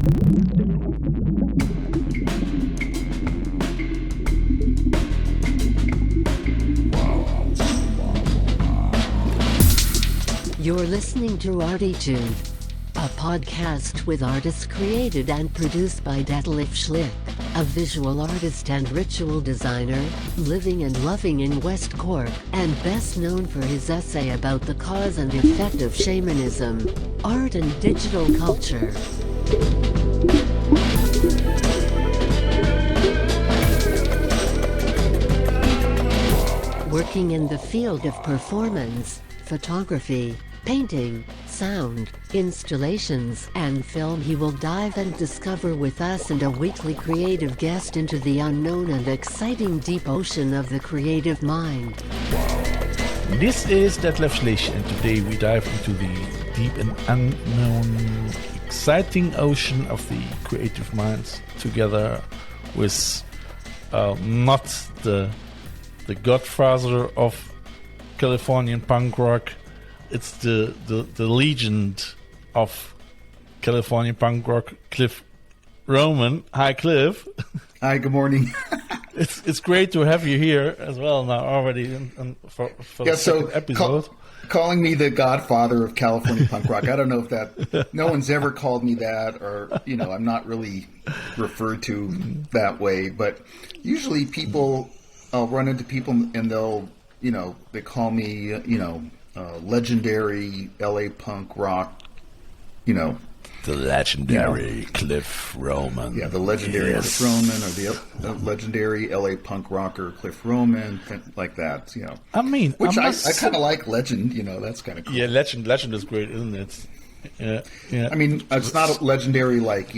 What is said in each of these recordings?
You're listening to ArTEEtude, a podcast with artists created and produced by Detlef Schlich, a visual artist and ritual designer, living and loving in West Cork, and best known for his essay about the cause and effect of shamanism, art and digital culture. Working in the field of performance, photography, painting, sound, installations, and film, he will dive and discover with us and a weekly creative guest into the unknown and exciting deep ocean of the creative mind. This is Detlef Schlich, and today we dive into the deep and unknown, exciting ocean of the creative mind, together with not the Godfather of Californian punk rock. It's the legend of California punk rock, Cliff Roman. Hi, Cliff. Hi, good morning. It's great to have you here as well now already for the second episode. Calling me the Godfather of California punk rock. I don't know if that, no one's ever called me that, or, I'm not really referred to that way, but usually I'll run into people and they'll, they call me, legendary LA punk rock, The legendary Cliff Roman. Yeah, the legendary Cliff Roman, or the legendary LA punk rocker Cliff Roman, like that, I mean, which I kind of like legend, that's kind of cool. Yeah, legend is great, isn't it? Yeah. I mean, it's not legendary like,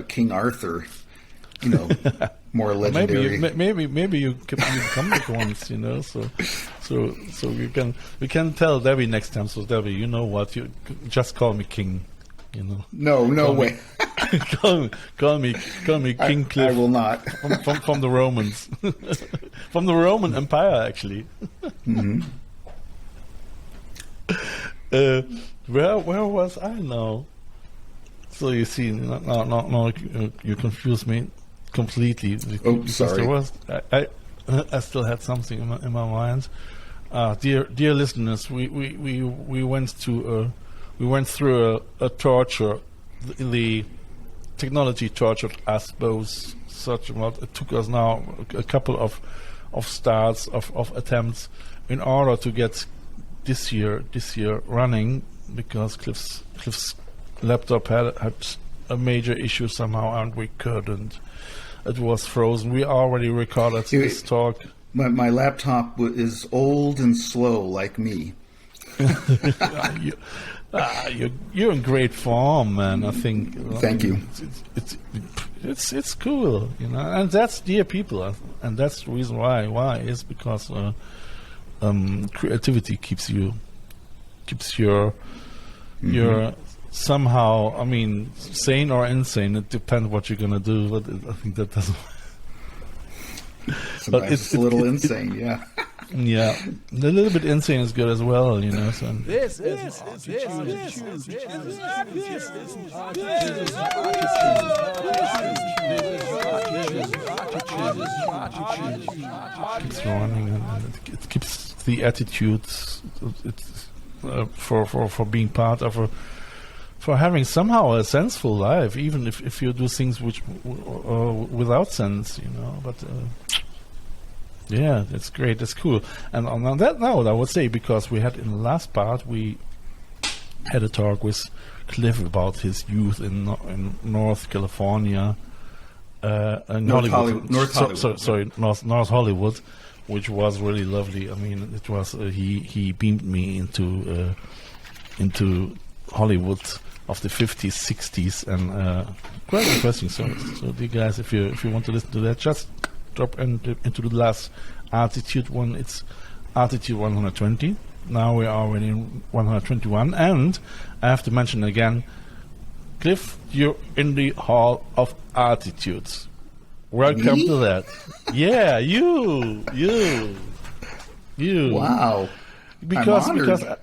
King Arthur, more legendary. Maybe you come back once, So we can tell Debbie next time. So Debbie, you know what? You just call me King. No way. call me King Cliff. I will not. from the Romans, from the Roman Empire, actually. Mm-hmm. Where was I now? So you see, now you confuse me completely. Oh, sorry. I still had something in my mind. Dear listeners, we went through a torture. The technology tortured us both. It took us now a couple of starts of attempts in order to get this year running, because Cliff's laptop had a major issue somehow, and we couldn't. It was frozen. We already recorded this talk. My laptop is old and slow, like me. You're in great form, man. I think. Thank you. It's cool, and that's dear people, and that's the reason why. Why is because creativity keeps your somehow, I mean, sane or insane. It depends what you're gonna do, but I think that doesn't. Sometimes it's a little insane, yeah. Yeah, a little bit insane is good as well, So. This is keeps running, and it keeps the attitudes. For being part of for having somehow a senseful life, even if you do things which without sense, But yeah, it's great. It's cool. And on that note, I would say, because we had in the last part, we had a talk with Cliff about his youth in North California, North Hollywood. North Hollywood, which was really lovely. I mean, it was he beamed me into Hollywood of the 50s, 60s, and quite interesting. So dear guys, if you want to listen to that, just drop into the last ArTEEtude one. It's ArTEEtude 120. Now we are already in 121, and I have to mention again, Cliff, you're in the Hall of ArTEEtudes. Welcome Me? to that. Yeah, you. Wow. Because I'm honored.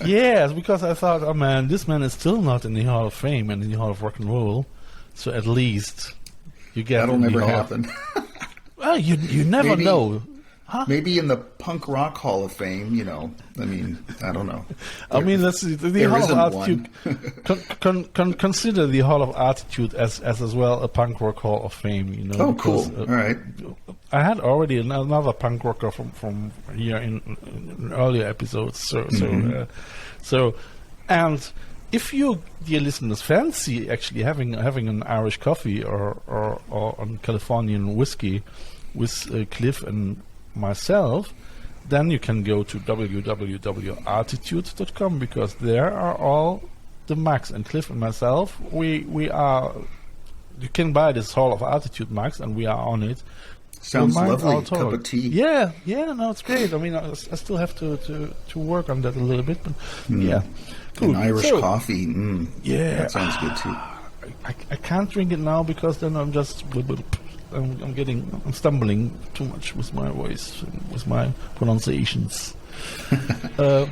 Yes, because I thought, oh man, this man is still not in the Hall of Fame and in the Hall of Rock and Roll, so at least you get. That'll never happen. Well, you never know. Huh? Maybe in the Punk Rock Hall of Fame, I mean, I don't know. I mean, that's the Hall of ArTEEtude. Consider the Hall of ArTEEtude as well a punk rock Hall of Fame. Oh, because, cool! All right. I had already another punk rocker from here in earlier episodes. So, and if you, dear listeners, fancy actually having an Irish coffee or a Californian whiskey with Cliff and myself, then you can go to www.ArTEEtude.com, because there are all the mugs. And Cliff and myself, we are. You can buy this Hall of ArTEEtude mugs, and we are on it. Sounds lovely. Cup of tea. Yeah, no, it's great. I mean, I still have to work on that a little bit, but yeah, cool. An Irish coffee. Yeah, that sounds good too. I can't drink it now because then I'm just. I'm stumbling too much with my voice, with my pronunciations. I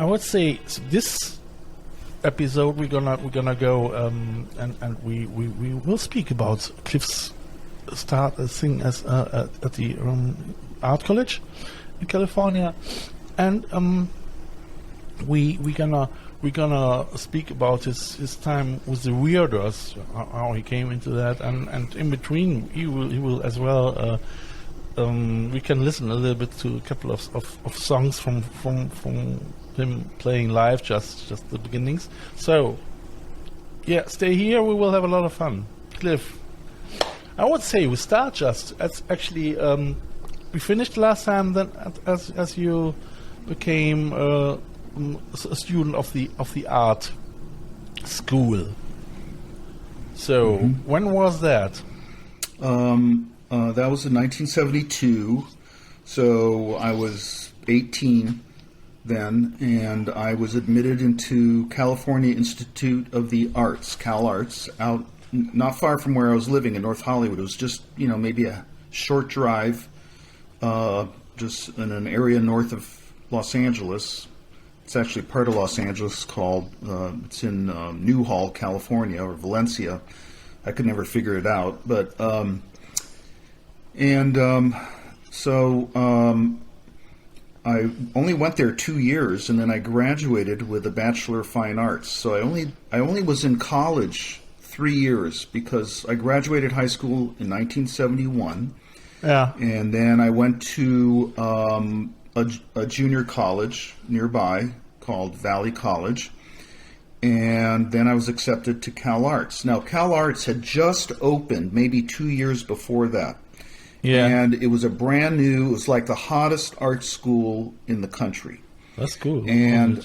would say this episode we're gonna go and we will speak about Cliff's start thing as at the art college in California, and we're gonna speak about his time with the Weirdos, how he came into that, and in between he will as well. We can listen a little bit to a couple of songs from him playing live, just the beginnings. So yeah, stay here. We will have a lot of fun. Cliff, I would say we start just as actually we finished last time. Then as you became a student of the art school. So when was that? That was in 1972. So I was 18 then, and I was admitted into California Institute of the Arts, Cal Arts, out not far from where I was living in North Hollywood. It was just maybe a short drive, just in an area north of Los Angeles. It's actually part of Los Angeles called, it's in Newhall, California, or Valencia. I could never figure it out. But, I only went there 2 years, and then I graduated with a Bachelor of Fine Arts. So I only was in college 3 years, because I graduated high school in 1971. Yeah. And then I went to a junior college nearby called Valley College, and then I was accepted to Cal Arts. Now, Cal Arts had just opened maybe 2 years before that. Yeah. And it was a brand new, it was like the hottest art school in the country. That's cool. And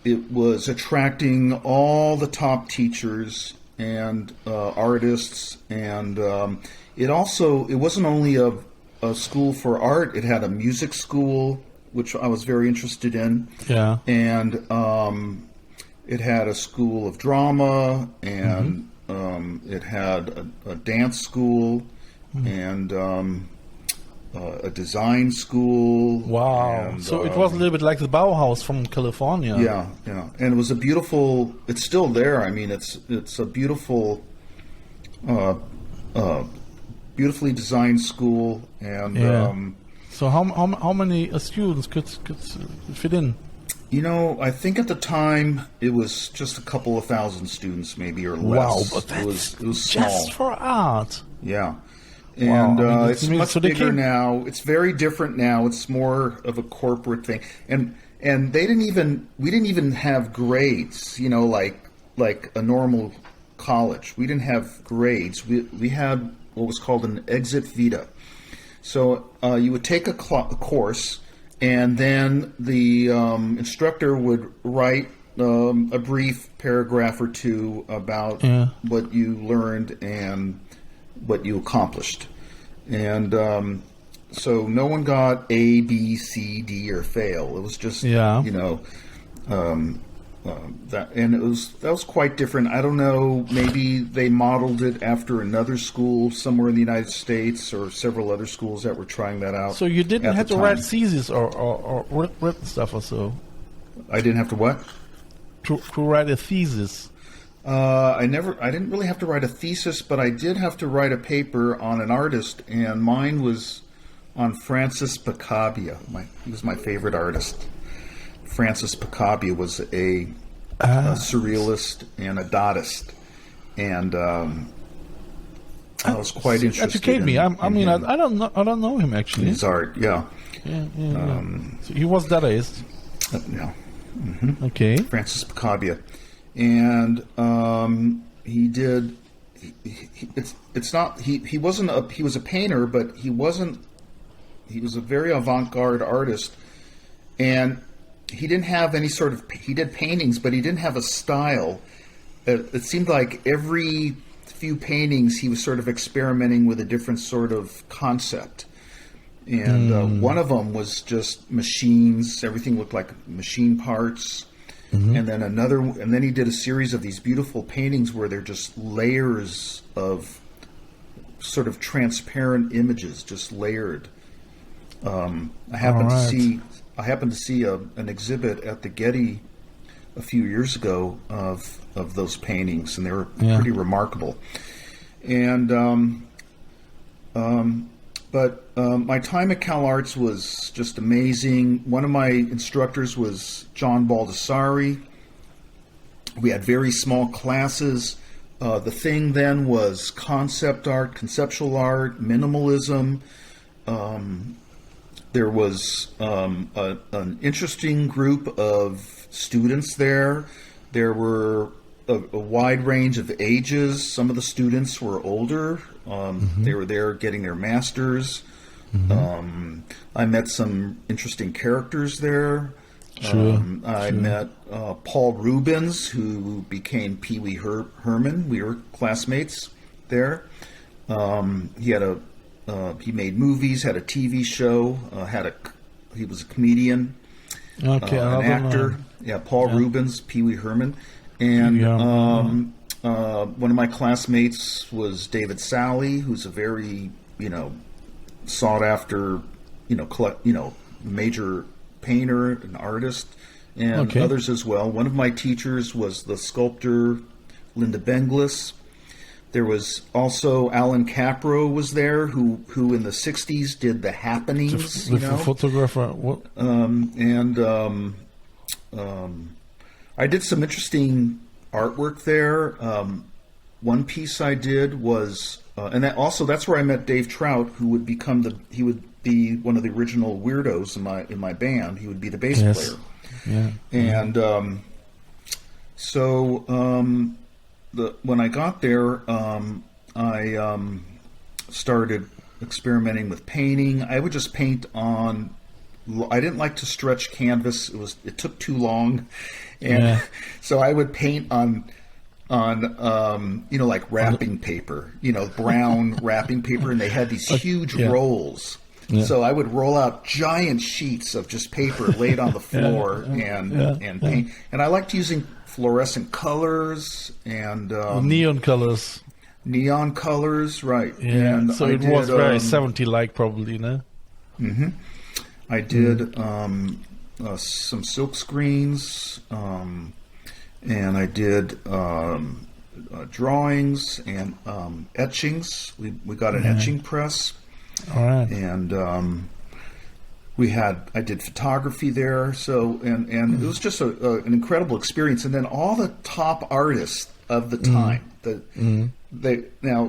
it was attracting all the top teachers and artists, and it wasn't only a school for art. It had a music school, which I was very interested in. Yeah. And it had a school of drama, and it had a dance school, and a design school. Wow. And, so it was a little bit like the Bauhaus from California. Yeah. And it was it's still there. I mean, it's a beautiful, beautifully designed school. And so how many students could fit in? I think at the time it was just a couple of thousand students, maybe, or less. Wow, but that's it was small. just for art. Yeah. And wow. it's much bigger now. It's very different now. It's more of a corporate thing. And we didn't even have grades, like a normal college. We didn't have grades. We had what was called an exit vita. So you would take a course, and then the instructor would write a brief paragraph or two about what you learned and what you accomplished. And so no one got A, B, C, D, or fail. It was just, that was quite different. I don't know, maybe they modeled it after another school somewhere in the United States or several other schools that were trying that out. So you didn't at have the to write time. thesis or written stuff or so? I didn't have to what? To write a thesis. I didn't really have to write a thesis, but I did have to write a paper on an artist, and mine was on Francis Picabia. He was my favorite artist. Francis Picabia was a surrealist and a Dadaist, and I was quite interested. Educate me. I don't know him in actually. his art. Yeah. So he was Dadaist. Yeah. Okay. Francis Picabia, and he did. He wasn't. He was a painter, but he wasn't. He was a very avant-garde artist, and he didn't have any sort of. He did paintings, but he didn't have a style. It seemed like every few paintings he was sort of experimenting with a different sort of concept. And one of them was just machines. Everything looked like machine parts. And then he did a series of these beautiful paintings where they're just layers of sort of transparent images, just layered. I happened to see an exhibit at the Getty a few years ago of those paintings, and they were pretty remarkable. And my time at Cal Arts was just amazing. One of my instructors was John Baldessari. We had very small classes. The thing then was concept art, conceptual art, minimalism. There was an interesting group of students there. There were a wide range of ages. Some of the students were older. They were there getting their masters. I met some interesting characters there. I met Paul Rubens, who became Pee Wee Herman. We were classmates there. He made movies, had a TV show, he was a comedian, an actor. Paul Rubens, Pee Wee Herman. And one of my classmates was David Sally, who's a very, sought after, major painter and artist, and others as well. One of my teachers was the sculptor Linda Benglis. There was also Alan Capro was there, who in the 60s did the happenings, the photographer. I did some interesting artwork there. One piece I did was, that's where I met Dave Trout, who would be one of the original Weirdos in my band. He would be the bass player. Yeah. And when I got there, I started experimenting with painting. I would just paint on. I didn't like to stretch canvas. It took too long, and so I would paint on like wrapping paper, brown wrapping paper, and they had these huge rolls. Yeah. So I would roll out giant sheets of just paper laid on the floor and paint. And I liked using fluorescent colors and neon colors. Neon colors, right? Yeah. And so it was very 70-like, probably, no? Mm-hmm. I did some silk screens, and I did drawings and etchings. We got an etching press. All right. And I did photography there. So and it was just an incredible experience. And then all the top artists of the time,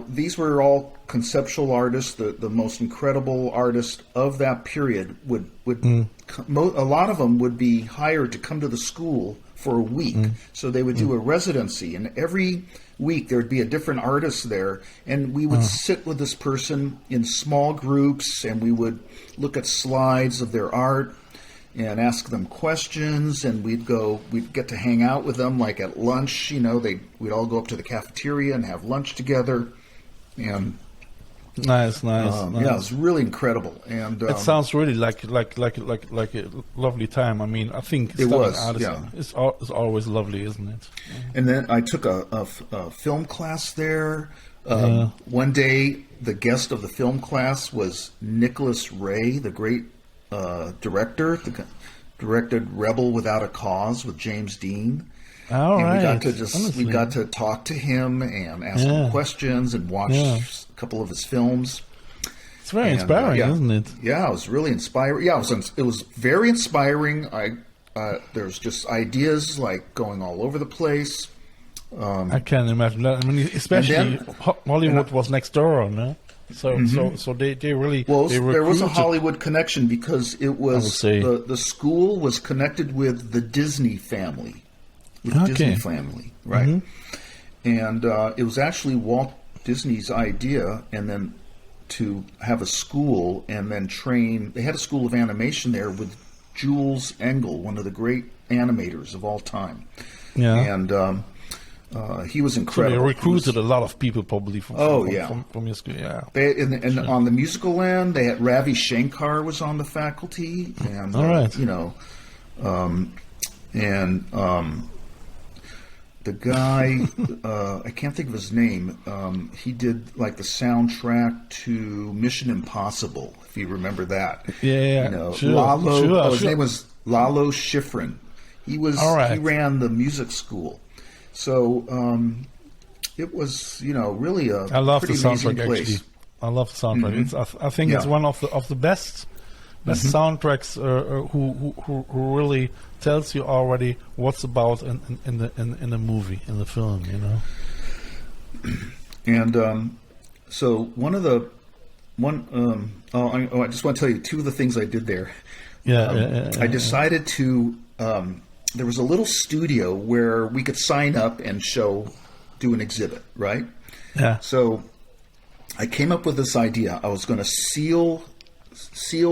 these were all conceptual artists. The most incredible artists of that period would a lot of them would be hired to come to the school for a week. So they would do a residency, and every week there would be a different artist there, and we would sit with this person in small groups, and we would look at slides of their art and ask them questions, and we'd get to hang out with them, like at lunch. We'd all go up to the cafeteria and have lunch together, and Nice. Yeah, it was really incredible, and It sounds really like a lovely time. I mean, I think it was. It's always lovely, isn't it? And then I took a film class there. One day, the guest of the film class was Nicholas Ray, the great director, directed Rebel Without a Cause with James Dean. Right. We got to talk to him and ask him questions and watch a couple of his films. It's very inspiring, isn't it? Yeah, it was really inspiring. Yeah, it was very inspiring. There's just ideas like going all over the place. I can imagine that. I mean, especially Hollywood was next door, no? So they really there was a Hollywood connection because it was the school was connected with the Disney family. Disney family, right? And it was actually Walt Disney's idea, and then to have a school and then train. They had a school of animation there with Jules Engel, one of the great animators of all time. Yeah, and he was incredible. So they recruited a lot of people, probably from your school. Yeah, and on the musical end, they had Ravi Shankar was on the faculty, and the guy, I can't think of his name. He did like the soundtrack to Mission Impossible, if you remember that. Yeah, his name was Lalo Schifrin. He ran the music school. So it was, really a I love pretty the soundtrack. amazing place. Actually, I love the soundtrack. I think it's one of the best soundtracks who really tells you already what's about in the movie, in the film, And so I just want to tell you two of the things I did there. I decided to. There was a little studio where we could sign up and do an exhibit, right? Yeah. So I came up with this idea. I was going to seal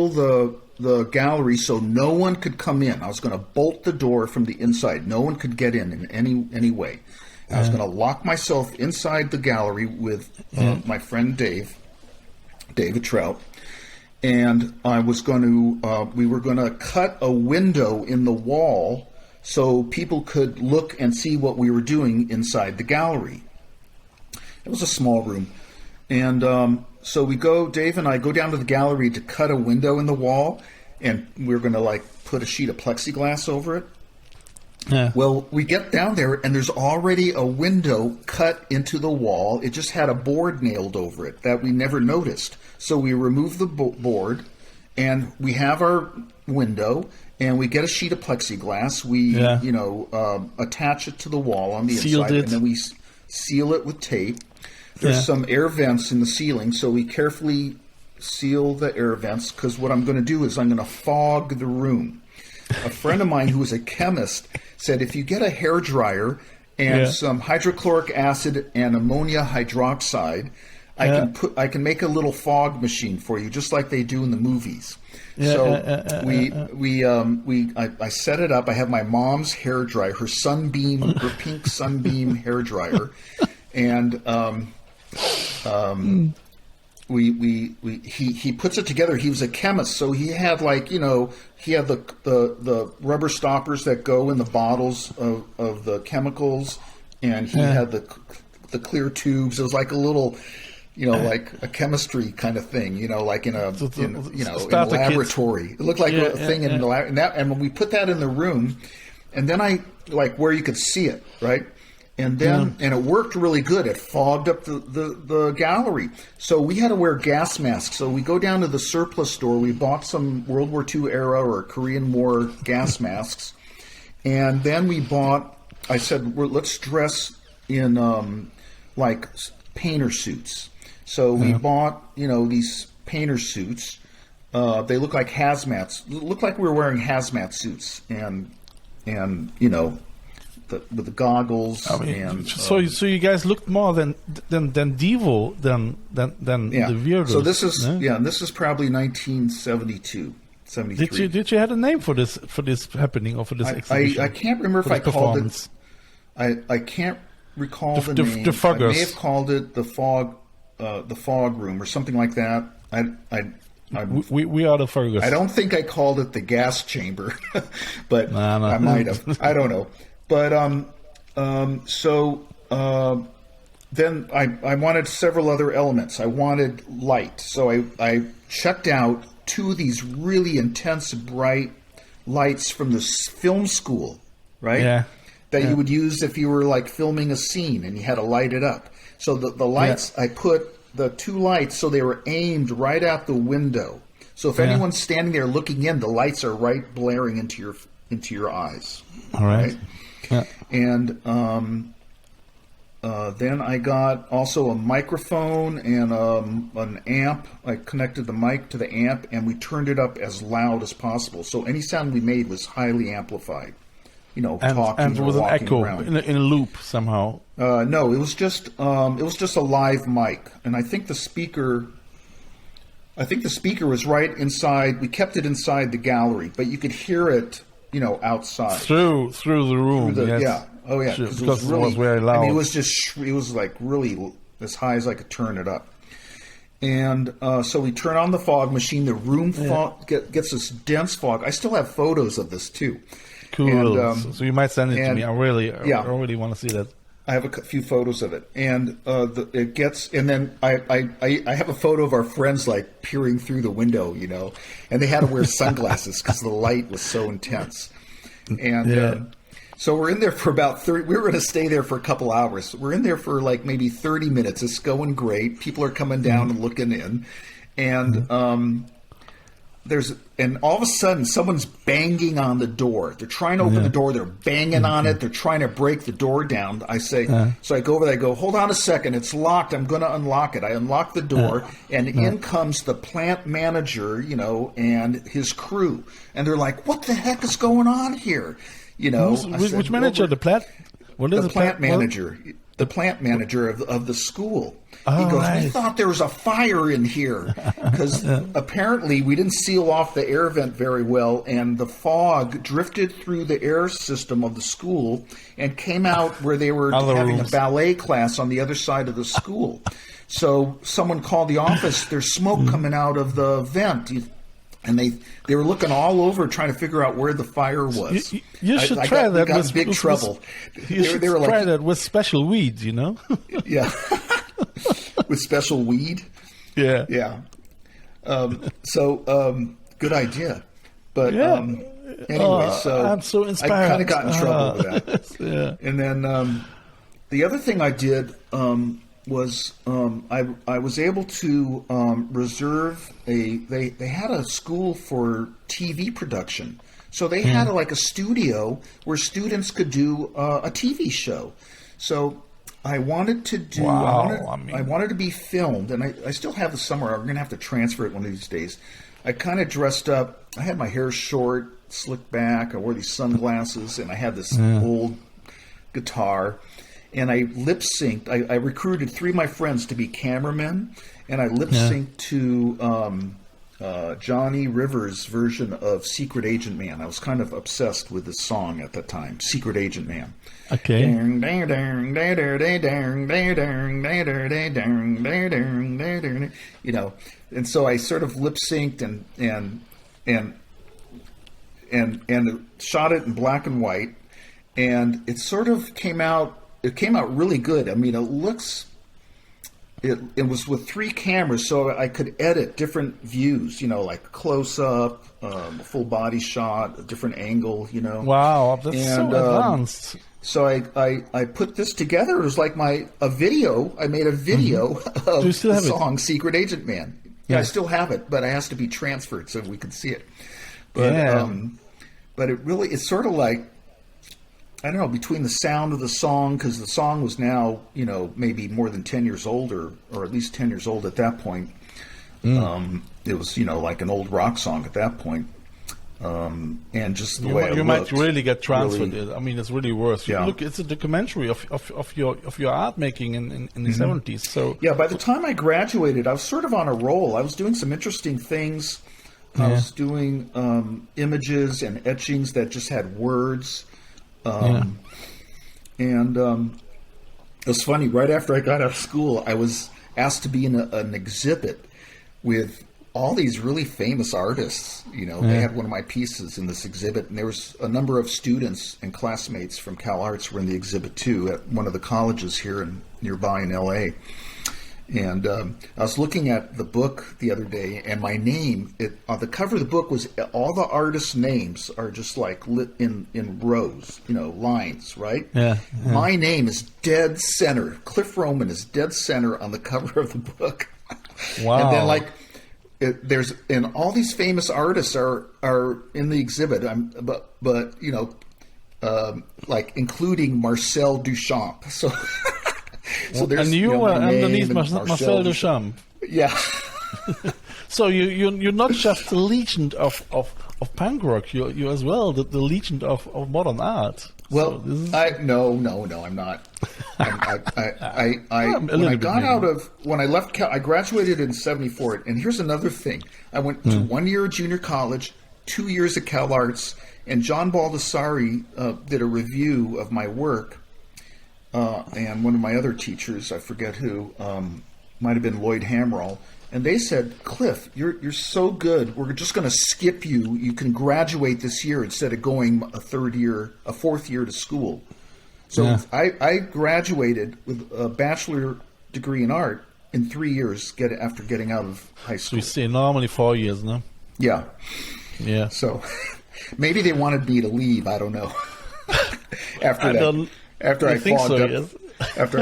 the gallery so no one could come in. I was going to bolt the door from the inside. No one could get in any way. I was going to lock myself inside the gallery with my friend David Trout, and we were going to cut a window in the wall so people could look and see what we were doing inside the gallery. It was a small room. And so Dave and I go down to the gallery to cut a window in the wall, and we're going to put a sheet of plexiglass over it. Yeah. Well, we get down there, and there's already a window cut into the wall. It just had a board nailed over it that we never noticed. So we remove the board, and we have our window, and we get a sheet of plexiglass. We, attach it to the wall on the inside, and then we seal it with tape. There's some air vents in the ceiling, so we carefully seal the air vents, because what I'm going to do is I'm going to fog the room. A friend of mine who was a chemist said if you get a hairdryer and some hydrochloric acid and ammonia hydroxide, I can make a little fog machine for you, just like they do in the movies. I set it up. I have my mom's hairdryer, her pink Sunbeam hairdryer, and he puts it together. He was a chemist, so he had he had the rubber stoppers that go in the bottles of the chemicals, and he had the clear tubes. It was like a little, like a chemistry kind of thing, like in a laboratory. It looked like a thing in the lab. And when we put that in the room, and then where you could see it, right? And then, and it worked really good. It fogged up the gallery. So we had to wear gas masks. So we go down to the surplus store. We bought some World War II era or Korean War gas masks. And then I said, let's dress in painter suits. So we bought, these painter suits. They look like hazmats. Looked like we were wearing hazmat suits. And with the goggles, so you guys looked more than Devo than the Weirdos. So this is this is probably 1972, 73. Did you have a name for this happening or for this exhibition? I can't remember if I called it. I can't recall the name. The foggers. I may have called it the fog. the fog room or something like that. We are the Fergus. I don't think I called it the gas chamber, but No. I might have. I don't know. But then I wanted several other elements. I wanted light, so I checked out 2 of these really intense, bright lights from the film school, right? Yeah. That you would use if you were like filming a scene and you had to light it up. So the lights, I put the 2 lights so they were aimed right out the window. So if anyone's standing there looking in, the lights are right blaring into your eyes. All right. Yeah. And then I got also a microphone and an amp. I connected the mic to the amp, and we turned it up as loud as possible. So any sound we made was highly amplified. Talking and or with an walking echo around. in a loop somehow. No, it was just a live mic, and I think the speaker was right inside. We kept it inside the gallery, but you could hear it, outside Through the room. Yes. Yeah. Oh yeah. Because it was very loud. I mean, it was like really as high as I could turn it up. And so we turn on the fog machine. The room fog gets this dense fog. I still have photos of this too. Cool. And, so you might send it to me. I really want to see that. I have a few photos of it, and it gets. And then I have a photo of our friends like peering through the window, and they had to wear sunglasses because the light was so intense. And so we're in there for about 30. We were going to stay there for a couple hours. We're in there for like maybe 30 minutes. It's going great. People are coming down and looking in, and and all of a sudden someone's banging on the door. They're trying to open the door. They're banging on it. They're trying to break the door down. I say, so I go over there. I go, hold on a second. It's locked. I'm going to unlock it. I unlock the door, and in comes the plant manager, and his crew. And they're like, what the heck is going on here? Which manager? The plant? What is the plant manager? The plant manager of the school. He goes, we thought there was a fire in here because apparently we didn't seal off the air vent very well, and the fog drifted through the air system of the school and came out where they were having a ballet class on the other side of the school. So someone called the office. There's smoke coming out of the vent. And they were looking all over trying to figure out where the fire was. You should try that. We got in big trouble. You should try that with special weed, Yeah. With special weed? Yeah. Yeah. Good idea. But anyway, so I'm so inspired. I kind of got in trouble with that. And then the other thing I did was I was able to reserve they had a school for TV production. So they had like a studio where students could do a TV show. So I wanted to do I wanted to be filmed, and I still have the somewhere. I'm going to have to transfer it one of these days. I kind of dressed up. I had my hair short, slicked back. I wore these sunglasses, and I had this old guitar. And I lip-synced. I recruited 3 of my friends to be cameramen, and I lip-synced to Johnny Rivers' version of Secret Agent Man. I was kind of obsessed with this song at that time, Secret Agent Man. Okay. And so I sort of lip-synced and shot it in black and white, and it sort of came out. It came out really good. I mean, it was with 3 cameras, so I could edit different views, like close-up, full body shot, a different angle, Wow, that's so advanced. So I put this together. It was like a video. I made a video of the song Secret Agent Man. Yeah, I still have it, but it has to be transferred so we can see it. But but it's sort of like, I don't know, between the sound of the song, because the song was now, maybe more than 10 years old, or at least 10 years old at that point. It was, like an old rock song at that point. And just the way it looked. You might really get transferred. I mean, it's really worth. Yeah. Look, it's a documentary of your art making in the 70s. So yeah, by the time I graduated, I was sort of on a roll. I was doing some interesting things. I was doing images and etchings that just had words. And it was funny. Right after I got out of school, I was asked to be in an exhibit with all these really famous artists. They had one of my pieces in this exhibit, and there was a number of students and classmates from Cal Arts were in the exhibit too at one of the colleges here nearby in LA. And I was looking at the book the other day, and my name on the cover of the book was all the artists' names are just like lit in rows, lines, right? Yeah. My name is dead center. Cliff Roman is dead center on the cover of the book. Wow. And then and all these famous artists are in the exhibit. But including Marcel Duchamp. So. So there's, and you were underneath Marcel Duchamp. Yeah. So you're not just the legend of punk rock. You're as well the legend of modern art. Well, so no, I'm not. When I left Cal, I graduated in '74, and here's another thing: I went to 1 year of junior college, 2 years at Cal Arts, and John Baldessari did a review of my work. And one of my other teachers, I forget who, might have been Lloyd Hamrall, and they said, "Cliff, you're so good. We're just going to skip you. You can graduate this year instead of going a fourth year to school." So I graduated with a bachelor degree in art in 3 years after getting out of high school. So you say normally 4 years, no? Yeah. Yeah. So maybe they wanted me to leave. I don't know. After I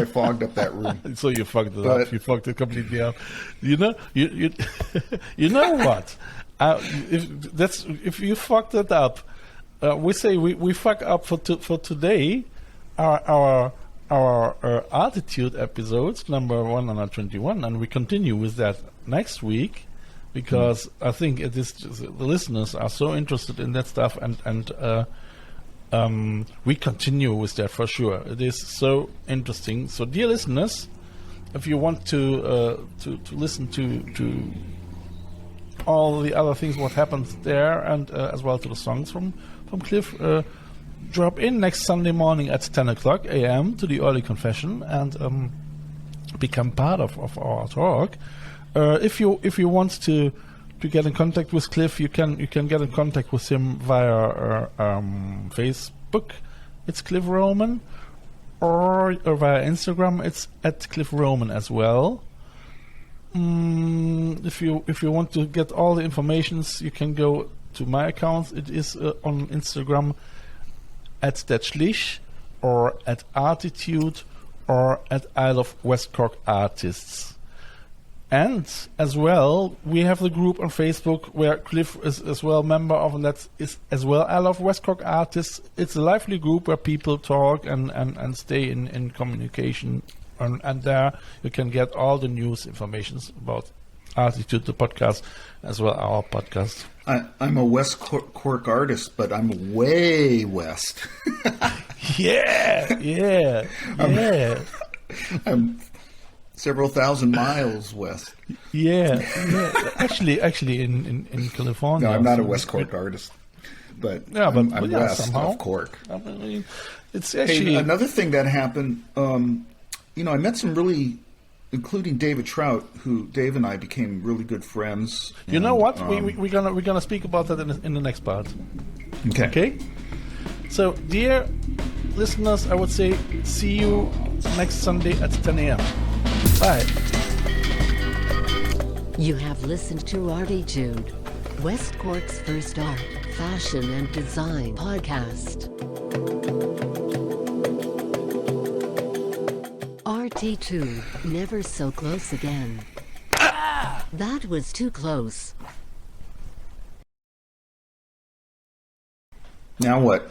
fogged up that room. So you fucked it up. You fucked it completely up. You know what? If you fucked it up, we say we fuck up for today. Our ArTEEtude episodes, number 121, and we continue with that next week because I think it is the listeners are so interested in that stuff and. We continue with that for sure. It is so interesting. So, dear listeners, if you want to listen to all the other things what happens there, and as well to the songs from Cliff, drop in next Sunday morning at 10 o'clock a.m. to the early confession and become part of our talk. If you want to get in contact with Cliff, you can get in contact with him via Facebook. It's Cliff Roman, or via Instagram. It's at Cliff Roman as well. If you want to get all the informations, you can go to my account. It is on Instagram at Detlef Schlich, or at ArTEEtude, or at Isle of West Cork Artists. And as well, we have the group on Facebook where Cliff is as well member of, and that is as well Isle of West Cork Artists. It's a lively group where people talk and stay in communication. And there you can get all the news information about ArTEEtude, the podcast, as well our podcast. I'm a West Cork artist, but I'm way west. Yeah. I'm several thousand miles west. Yeah. Actually, in California. No, I'm not a West Cork artist, but I'm west somehow. of Cork. I mean, it's actually another thing that happened. I met some really, including David Trout, who Dave and I became really good friends. You know what? We're gonna speak about that in the next part. Okay. So, dear listeners, I would say see you next Sunday at 10 a.m. Bye. You have listened to ArTEEtude, West Cork's first art, fashion, and design podcast. ArTEEtude, never so close again. That was too close. Now what?